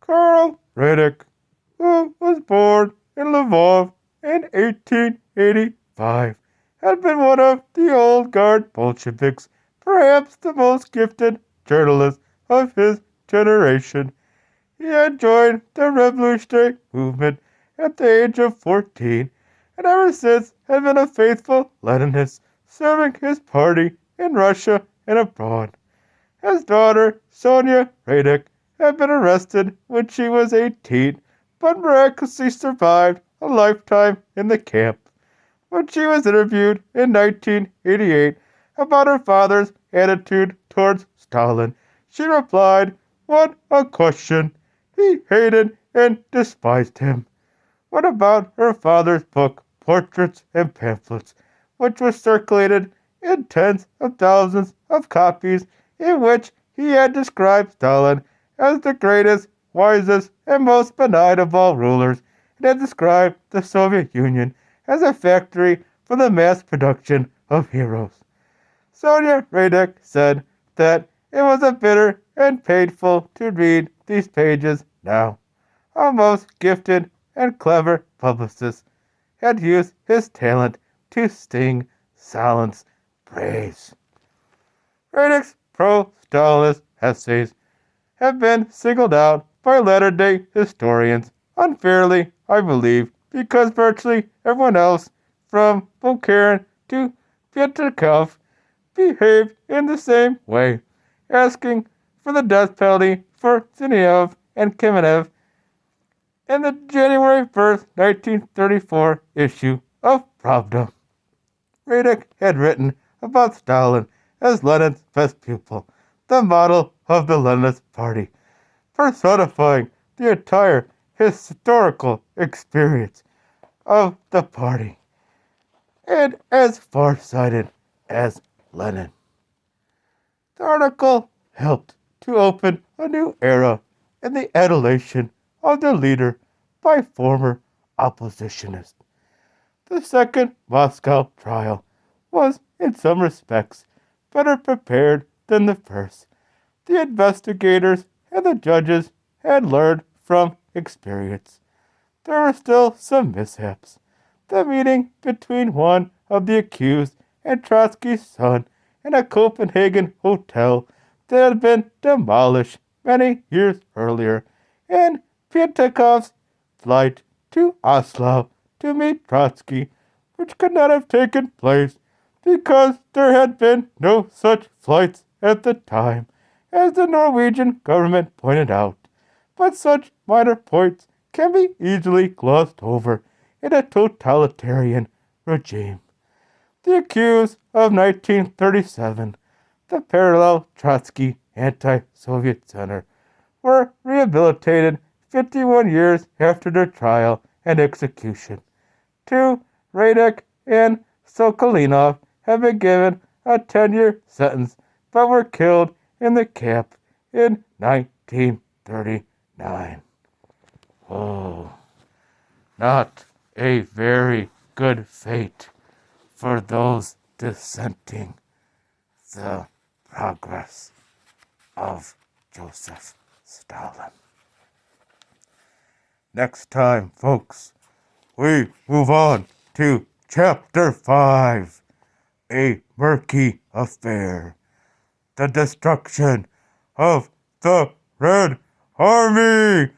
Karl Radek, who was born in Lvov in 1885, had been one of the old guard Bolsheviks, perhaps the most gifted journalist of his generation. He had joined the revolutionary movement at the age of 14, and ever since had been a faithful Leninist, serving his party in Russia and abroad. His daughter, Sonia Radek, had been arrested when she was 18, but miraculously survived a lifetime in the camp. When she was interviewed in 1988 about her father's attitude towards Stalin, she replied, "What a question! He hated and despised him." What about her father's book, Portraits and Pamphlets, which was circulated in tens of thousands of copies, in which he had described Stalin as the greatest, wisest, and most benign of all rulers, and had described the Soviet Union as a factory for the mass production of heroes? Sonia Radek said that it was a bitter and painful to read these pages now. A most gifted and clever publicist had used his talent to sting Stalin's praise. Radek's pro-Stalinist essays have been singled out by latter-day historians, unfairly, I believe, because virtually everyone else, from Bukharin to Pietrkov, behaved in the same way, asking for the death penalty for Zinoviev and Kamenev in the January 1st, 1934 issue of Pravda. Radek had written about Stalin as Lenin's best pupil, the model of the Leninist Party, personifying the entire historical experience of the party, and as far-sighted as Lenin. The article helped to open a new era in the adulation of the leader by former oppositionists. The second Moscow trial was, in some respects, better prepared than the first. The investigators and the judges had learned from experience. There were still some mishaps. The meeting between one of the accused and Trotsky's son in a Copenhagen hotel that had been demolished many years earlier, and Pietrkov's flight to Oslo to meet Trotsky, which could not have taken place because there had been no such flights at the time, as the Norwegian government pointed out. But such minor points can be easily glossed over in a totalitarian regime. The accused of 1937, the parallel Trotsky Anti-Soviet Center, were rehabilitated 51 years after their trial and execution. 2. Radek and Sokolinov have been given a 10-year sentence but were killed in the camp in 1939. Oh, not a very good fate for those dissenting the progress of Joseph Stalin. Next time, folks, we move on to Chapter 5, A Murky Affair, the destruction of the Red Army.